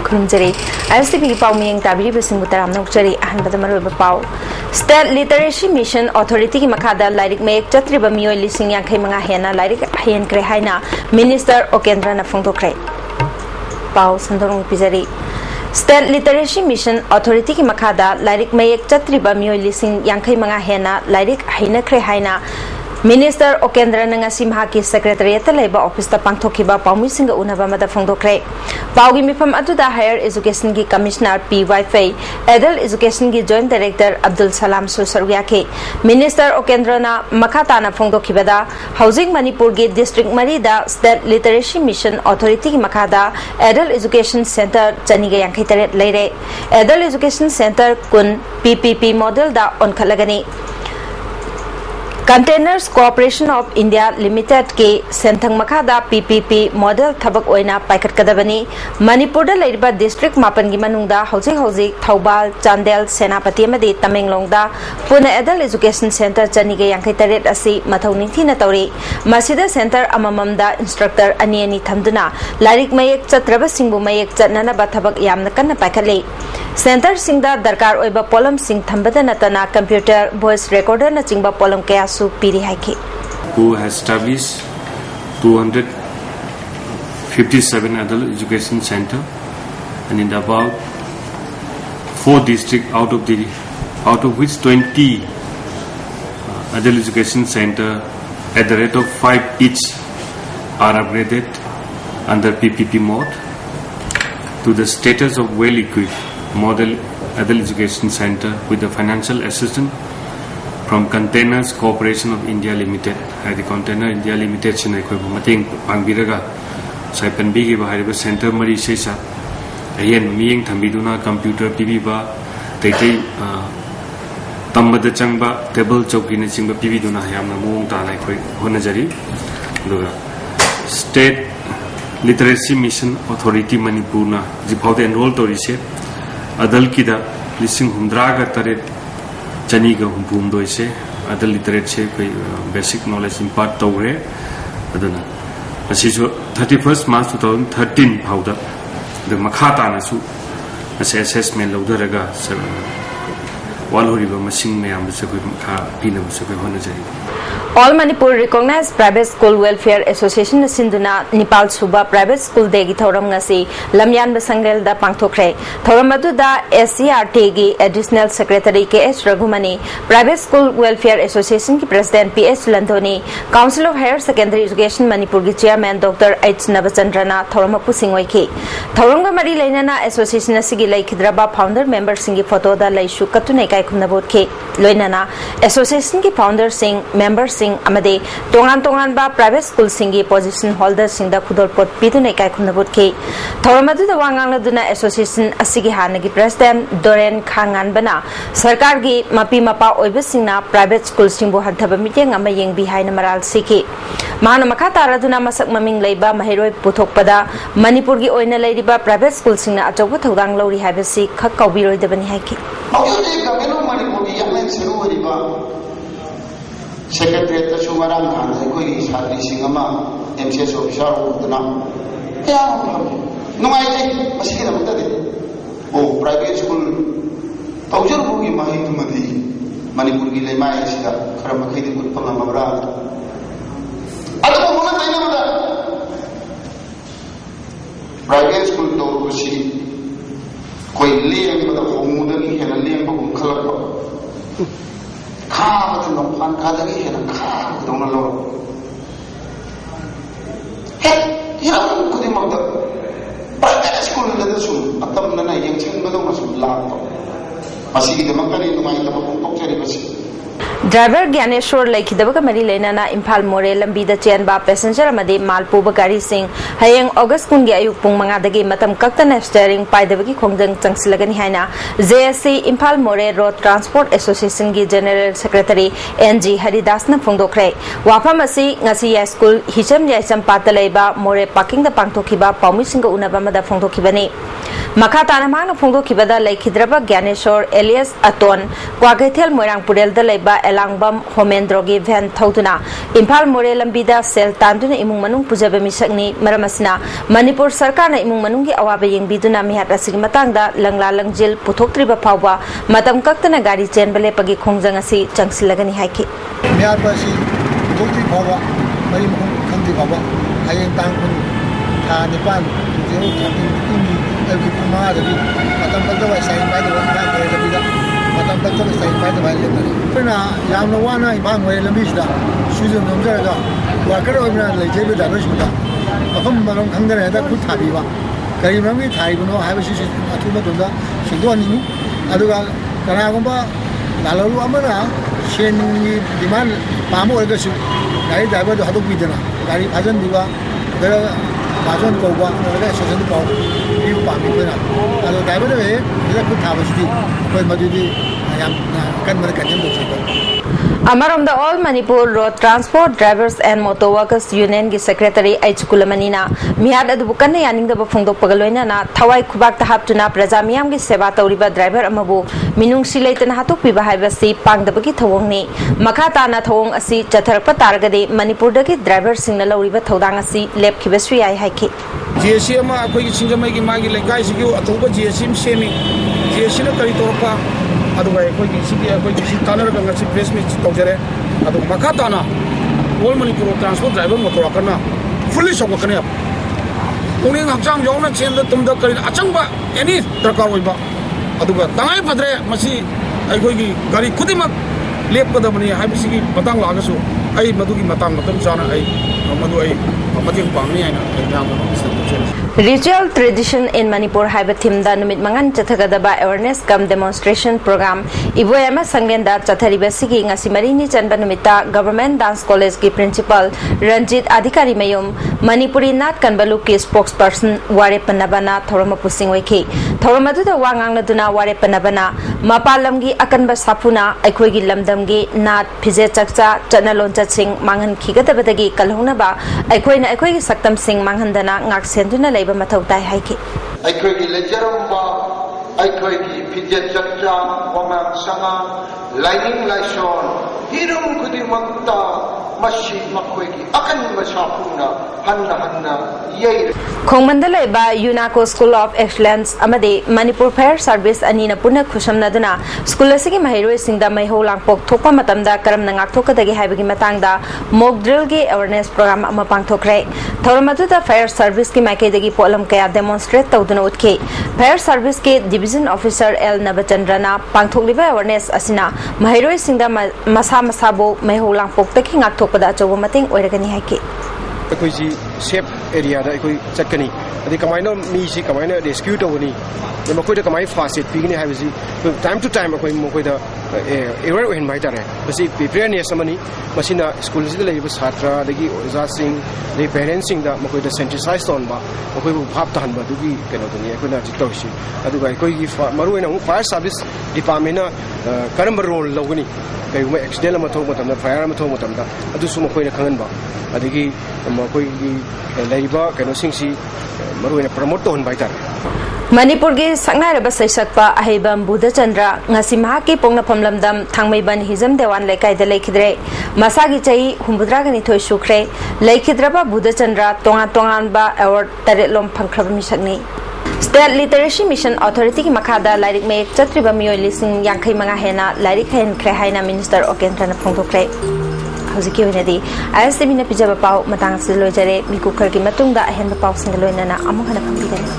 खुरुमजरी ISTV पाउ मियंग ताबिरी busing बुतराम नौचरी अहन बदमरो पाउ state literacy mission authority की मखादा लाइरिक में एक चत्रिब मियोय लिसिंग यांखै मंगा हेना लाइरिक हेन क्रे हाइना मिनिस्टर ओकेंद्र न फोंदोक्रे पाउ संदोंग पिजरी स्टेट लिटरेसी मिशन अथॉरिटी की मखादा लाइरिक में एक चत्रिब मियोय लिसिंग यांखै मंगा हेना लाइरिक हेनक्रे हाइना मिनिस्टर ओकेंद्र नंगासी महाकी सेक्रेटरीट लेबा ऑफिस पांथोखिबा पाउमिसिंग उनबा मदा फोंदोक्रे पाउगी मिफम अदुदा हायर एजुकेशन की कमिश्नर पी वाइफे एडल्ट एजुकेशन की joint director Abdul Salam सुसरुयाके minister Okendra ना मखाताना फोंदोखिबदा हाउसिंग मणिपुर की डिस्ट्रिक्ट मरीदा स्टेट लिटरेसी मिशन अथॉरिटी की मखादा एडल्ट एजुकेशन सेंटर चनिगे यांखै तरेट लेरे एडल्ट एजुकेशन सेंटर कुन पीपीपी मॉडल दा ओनखलगनी containers corporation of India limited के सेंथंग मखादा पीपीपी मॉडल थबक ओइना पाइखटकदबनी मणिपुर लेरिबा डिस्ट्रिक्ट मापन की मनुंगदा हौजिक हौजिक थौबाल चांदेल सेनापति अमदी तमेंगलोंगदा पुना एडल्ट एजुकेशन सेंटर चनिगे यांखै तरेट असि मथौ निंथिना तौरी मसिदा सेंटर अमममदा इंस्ट्रक्टर अनी अनी थमदुना लारिक मयेक चत्रब सिंगबु मयेक चननबा थबक यामना कन्ना पाइखटले सेंटर सिंगदा दरकार ओइबा पोलम सिंग थंबदा नतना कंप्यूटर वॉइस रिकॉर्डर न चिंगबा पोलम कया who has established 257 adult education center and in about 4 districts out of which 20 adult education center at the rate of 5 each are upgraded under PPP mode to the status of well equipped model adult education center with the financial assistance from Containers Corporation of India Limited. The Container India Limited sinai koi mating pangbiraga saipan bigi ba hariba center mari sesa ayen miyeng thambiduna computer tv ba tei tambada changba table chowki na chingba tv duna yamna muong ta nai koi honajari duga State Literacy Mission Authority Manipur na jipaude enroll torise adult ki da lising humdra ga taret चनी का हुम दो से अदल literate से कोई basic knowledge impart तौरे अदना असिसु 31 मार्च 2013 फाउदा the मखा तानासु असे असेसमेंट लौदरगा वालहोरिबा मसिंग मयाम से कोई मखा पिनब से कोई होना चाहिए All Manipur recognized private school welfare association Sinduna Nepal Suba private school degi thoram ngasi lamyan basangal da pangthokre thoram adu da SCRT gi additional secretary KS Raghumani private school welfare association ki president PS Landoni council of higher secondary education Manipur gi chairman Dr H Navachandrana thoram pusingoi ki thoram ga mari leinana association asigi laikhidraba founder member singi photo da laishu katunai kai khumna bot ke loinana association ki founder sing members Singh अमदे तोंगान तोंगान बा private school सिंगी position holder Singh दा खुदोल pot पिदुने काय खुनबुत के थोरमदु दा वांगांग दुना एसोसिएशन असिगी हानगी प्रेसिडेंट दोरेन खांगान बना सरकार गी मपी मपा ओइबे सिंगना प्राइवेट स्कूल सिंबो हथब मीटिंग अमा येंग बि हाइन मराल सिके मान मखा तारादुना मसक ममिंग लेबा महिरोय पुथोकपदा मणिपुर गी ओइना लेरिबा प्राइवेट स्कूल सिंगना अचौब थौदांग लौरी हाबेसि खक कौबिरोय दबनि हाइके Secretary to Sumaran and the Queen Sadly Singama, MCS officer of the Nam. No, I think Masina Mutadi. Oh, private school. Taujar Bugi Mahimati, Manipurgi Lemai, Karamakati Pamamara. I don't want to know that. Private school to see quite lame for the home and a lame of color. Car with no fun gathering and a car with on a low. Hey, you know, could him out the private school in the school, a thumbnail, a young child, but almost laugh. I see the Makani in my top driver Gyaneshwar लेखिदबग मरी लेना इम्फाल मोरे लंबी the चेनबा passenger अमदे मालपुब गाड़ी सिंह हयेंग अगस्त कुंगी अयुक पुंग मंगादगी मतम कक्तन steering पाइदबगी खोंगदंग चंगसिलगनी हाइना JSC Imphal मोरे road transport association की general secretary NG Haridas न फोंदोखरे वाफम असि ngasi या स्कूल हिचम याइचम पात लेबा मोरे पार्किंग द पांगथोखिबा पाउमिसिंग उनबा मदा फोंदोखिबनी Makha tana mangna phongdokibada laikhidraba Gyaneshwar Elias Aton Kwagaithel Moirangpurel da leiba Elangbam Homendrogi van thoduna Imphal More lambida sel tanduna imung manung pujaba misakni maramasina Manipur sarkar na imung manunggi awaba yengbiduna mihat asigi matangda langla langjil puthoktriba phawba matam kaktana gari chenbale pagi khongjang asi changsilagani haiki mihat basi puthokti phawba mari mung khangti phawba hayeng tangpun tha nipan jeu thati ingi elki puma dagi matam bakda sai bai da ka kare labida matam bakda sai bai da bai lebari pena yamna wana imang wai lambisda sujum nomjara da wa karo ina leijebe da bashida afam marong khangdara da khut thabiba kari mamgi thaibuno haibasi athuma dunda singdoni aduga kanagomba lalalu amana shenni diman pamo orgasu gari driver do hadu bidana gari bhajan diba dara bhajan koba orga sojan ko iu pami pera alo driver be ila khut thabasi koi madudi yam kan mar kanyam do chaba Amaramda All Manipur Road Transport Drivers and Motor Workers Union ki Secretary Aichkulamanina Mihad adubukana yaningda phongdok pagaloina na thawai khubak ta haptuna praja miyam ki seva tawriba driver amabu minung silaitana hatok piba haibasi pangdabaki thawongni makha tana thawong asi chatharakpa taragade Manipur dagi driver singna lawriba thodang asi lep khibasri ai haiki GSC ama akoi ki singamai ki magi lekai sigu atoba GSC semi GSC na kari torpa aduga akoi ki tanar ka ngasi press meet tawjare adu makha tana All Manipur Transport Driver Motor Worker fully sokakane uni ngakjang yongna chendra tumda kari achangba any darkar oiba aduga tangai padre masi akoi ki gari khudimak lepkadabani haibisi ki matang lagasu ai madugi matang matam chana ai madu ai mateng pangni aina Ritual Tradition in Manipur haiba thimda numit mangan chathagadaba awareness cum demonstration program iboyama sanglenda chathariba sigi ngasi marini chanba numita Government Dance College ki principal Ranjit Adhikari Mayum Manipuri Nat Kanbalu ki spokesperson Ware Panabana thorama pusing weki thoramadu da wangang duna Ware Panabana mapalamgi akanba sapuna aikhoigi lamdamgi nat phije chakcha chanaloncha sing mangan khigadabadagi kalhunaba aikhoina aikhoigi saktam sing manghandana ngak senduna leiba mathau tai haiki aikhoigi lejaramba aikhoigi phije chakcha wangang sanga lining laison hirum kudimakta mashi makhoigi akan masapuna hanna yei Khongmandalai ba UNACO School of Excellence amade Manipur Fire Service anina puna khushamnaduna school asigi mahiroi singda maiho langpok thokpa matamda karamna ngakthokadagi haibagi matangda mock drill gi awareness program ama pangthokre thoramadu Fire Service ki maikaidagi polam kaya demonstrate tawduna utke Fire Service ke Division Officer L Nabachandrana pangthokliba awareness asina mahiroi singda masa masabo maiho langpok taki ngakthokpada achoba mating oiragani haike कोई जी safe area दा कोई चटकनी अदि कमाइनो मी सी कमाइनो rescue तवनी ने मकोइ दा कमाइ fast पिगनी हाइबसी time to time कोइ मकोइ दा aware ओइन माइ तारे बसी प्रिपेयरनेस समनी मसिना स्कूल जि लेब छात्र दगी ओजा सिंग दे पेरेंट्स सिंग दा मकोइ दा सेंसिटाइज तोन बा मकोइ बु भाप तहन बा दुगी केनो तनी कोइ ना जितोसी अदुगा कोइ गी मरु ओइन फायर सर्विस डिपार्टमेंट करम रोल लगनी कई एक्सीडेंट अमा थोक मतम फायर अमा थोक मतम दा अदुसु मकोइ ना खंगन बा अदगी मकोइ गी लेबा केनो सिंगसी मरु ओइन प्रमोट तोन बाइ तारे Manipur gi sangnaraba saisakpa ahibam Buddha Chandra ngasi mahaki pongna phamlamdam thangmaiban hizam dewan lekai da lekhidre masagi chai humbudra gani thoi sukre lekhidraba Buddha Chandra tongan ba award taretlom phangkhraba misakni State Literacy Mission Authority ki makhada lairik me chatriba miyoi lising yankhai manga hena lairik hen khre haina Minister Okentrana phongthokre Hoziki winadi ISTV na pijaba pau matang silojare miku khargi matungda ahen pau singaloi nana amukhana phangdigani